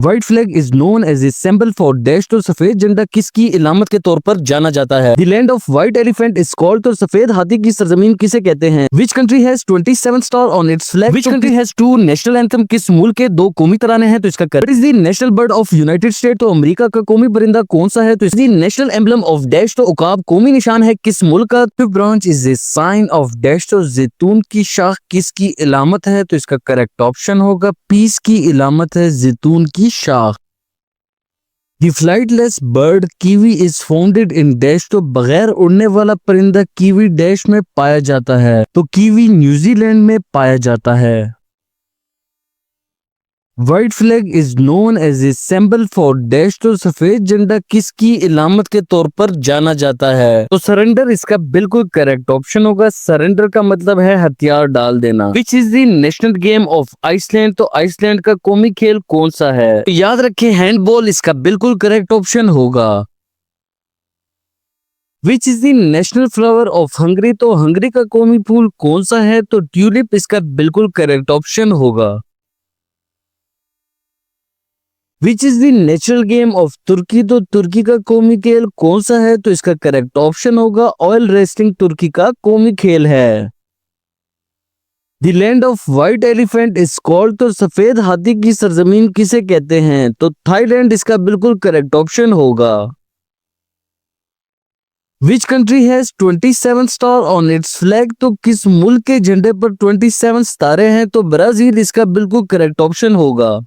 White flag is known as a symbol for dash. तो सफेद झंडा किसकी इलामत के तौर पर जाना जाता है? The land of white elephant is called. तो सफेद हाथी की सरजमीन किसे कहते हैं? Which country has 27 star on it's flag? Which country has 2 national anthem? किस मुल्क के 2 कौमी तराने हैं? तो इसका correct is the national bird of United state. तो अमेरिका का कौमी परिंदा कौन सा है? तो इस नेशनल एम्बलम ऑफ डैश। तो उकाब कौमी निशान है किस मुल्क का? Fifth branch is a sign of dash. तो जैतून की शाख किसकी इलामत है? तो इसका करेक्ट ऑप्शन होगा पीस की इलामत है जैतून की शाख। The flightless bird kiwi is founded in dash. तो बगैर उड़ने वाला परिंदा कीवी डैश में पाया जाता है। तो कीवी न्यूजीलैंड में पाया जाता है। White flag is known as a symbol for dash. तो सफेद झंडा किसकी इलामत के तौर पर जाना जाता है? तो सरेंडर इसका बिल्कुल करेक्ट ऑप्शन होगा। सरेंडर का मतलब है हथियार डाल देना। Which is the national game of Iceland. तो आइसलैंड का कौमी खेल कौन सा है? तो याद रखें हैंडबॉल इसका बिल्कुल करेक्ट ऑप्शन होगा। Which is the national flower of Hungary. तो हंगरी का कौमी फूल कौन सा है? तो ट्यूलिप इसका बिल्कुल करेक्ट ऑप्शन होगा। Which is the natural game of Turkey. तो तुर्की का कौमी खेल कौन सा है? तो इसका करेक्ट ऑप्शन होगा ऑयल रेसलिंग तुर्की का कौमी खेल है। The land of white elephant is called. तो सफेद हाथी की सरजमीन किसे कहते हैं? तो थाईलैंड इसका बिल्कुल करेक्ट ऑप्शन होगा। Which country has 27 star on it's flag. तो किस मुल्क के झंडे पर 27 सितारे हैं? तो ब्राजील इसका बिल्कुल करेक्ट ऑप्शन होगा।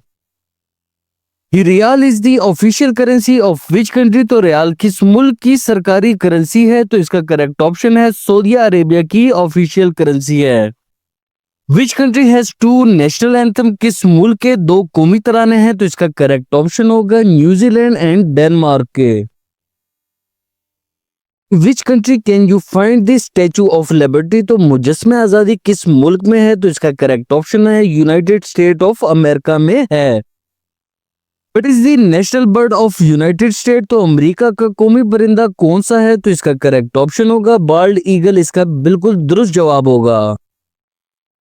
Riyal is the official currency of which country. तो रियाल किस मुल्क की सरकारी करेंसी है? तो इसका करेक्ट ऑप्शन है सऊदी अरेबिया की ऑफिशियल करेंसी है। Which country has 2 national anthem. किस मुल्क के 2 कौमी तराने हैं? तो इसका करेक्ट ऑप्शन होगा न्यूजीलैंड एंड डेनमार्क के। Which country can you find the statue of liberty. तो मुजस्मे आजादी किस मुल्क में है? तो इसका करेक्ट ऑप्शन है यूनाइटेड स्टेट ऑफ अमेरिका में है। What is the national bird of United state. तो अमेरिका का कौमी परिंदा कौन सा है? तो इसका करेक्ट ऑप्शन होगा बाल्ड ईगल इसका बिल्कुल दुरुस्त जवाब होगा।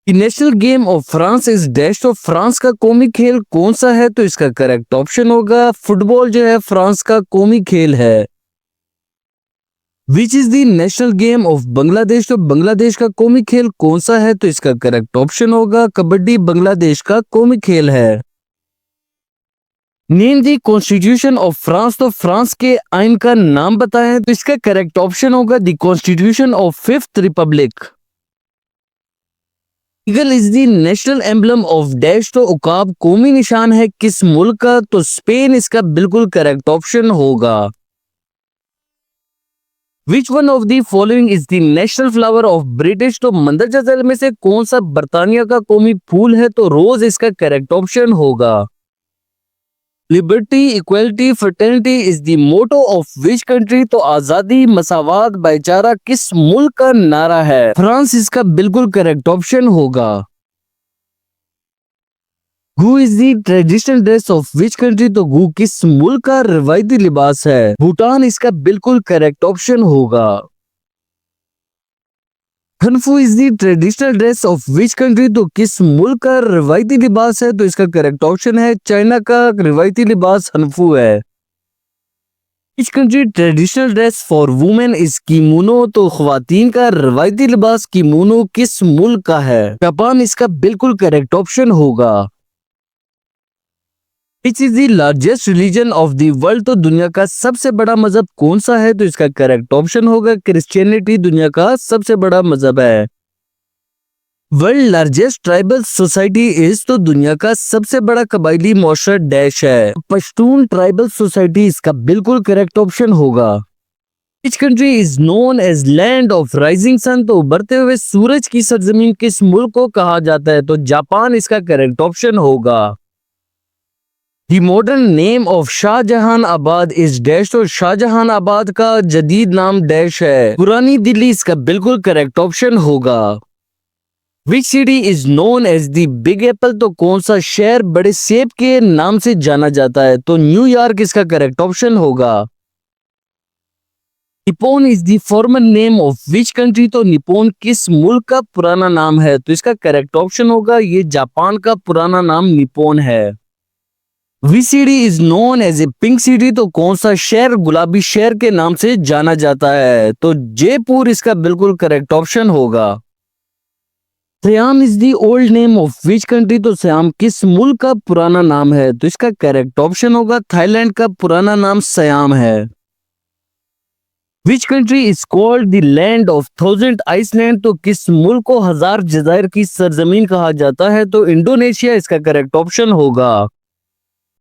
National game of France is dash. तो फ्रांस का कौमी खेल कौन सा है? तो इसका करेक्ट ऑप्शन होगा फुटबॉल जो है फ्रांस का कौमी खेल है। विच is the national game of Bangladesh. तो बांग्लादेश का कौमी खेल कौन सा है? तो इसका करेक्ट ऑप्शन होगा कबड्डी बांग्लादेश का कौमी खेल है। Name the constitution of France. तो फ्रांस के आइन का नाम बताएं। तो इसका करेक्ट ऑप्शन होगा the constitution of fifth Republic. Eagle is the national emblem of dash. तो उकाब कौमी निशान है किस मुल्क का? तो स्पेन इसका बिल्कुल करेक्ट ऑप्शन होगा। Which one of the following is the national flower of British. तो मंदरजा झैल में से कौन सा बर्तानिया का कौमी फूल है? तो रोज इसका करेक्ट ऑप्शन होगा। Liberty equality fraternity is the motto of which country. तो आजादी मसावात भाईचारा किस मुल्क का नारा है? फ्रांस इसका बिल्कुल करेक्ट ऑप्शन होगा। Gho is the traditional dress of which country. तो गू किस मुल्क का रिवायती लिबास है? भूटान इसका बिल्कुल करेक्ट ऑप्शन होगा। Hanfu is the traditional dress of which country. तो किस मुल्क का रिवायती लिबास है? तो इसका करेक्ट ऑप्शन है चाइना का रिवायती लिबास हनफू है। Which country traditional dress for women is kimono. तो ख्वातीन का रिवायती लिबास किमोनो किस मुल्क का है? जापान इसका बिल्कुल करेक्ट ऑप्शन होगा। Which is the largest religion of the world. तो दुनिया का सबसे बड़ा मजहब कौन सा है? तो इसका करेक्ट ऑप्शन होगा क्रिश्चियनिटी दुनिया का सबसे बड़ा मजहब है। World largest tribal society is. तो दुनिया का सबसे बड़ा कबायली मुआशरा डैश है। पश्तून ट्राइबल सोसाइटी इसका बिल्कुल करेक्ट ऑप्शन होगा। Which country is known as land of rising sun. तो उभरते हुए सूरज की सरजमीन किस मुल्क को कहा जाता है? तो जापान इसका करेक्ट ऑप्शन होगा। दी मॉडर्न नेम ऑफ शाहजहान आबाद इज डैश। तो शाहजहान आबाद का जदीद नाम डैश है। पुरानी दिल्ली इसका बिल्कुल करेक्ट ऑप्शन होगा। Which city is known as the big apple. तो कौन सा शहर बड़े सेब के नाम से जाना जाता है? तो न्यूयॉर्क इसका करेक्ट ऑप्शन होगा। Nippon is the formal name of which country. तो निप्पॉन किस मुल्क का पुराना नाम है? तो इसका करेक्ट ऑप्शन होगा ये जापान का पुराना नाम निप्पॉन है। Which city is known as a pink city, तो कौन सा शहर गुलाबी शहर के नाम से जाना जाता है? तो जयपुर इसका बिल्कुल करेक्ट ऑप्शन होगा। SIAM is the old name of which country, तो सियाम किस मुल्क का पुराना नाम है? तो इसका करेक्ट ऑप्शन होगा थाईलैंड का पुराना नाम सियाम है। Which country is called the land of thousand island, तो किस मुल्क को हजार जजायर की सरजमीन कहा जाता है? तो इंडोनेशिया इसका करेक्ट ऑप्शन होगा।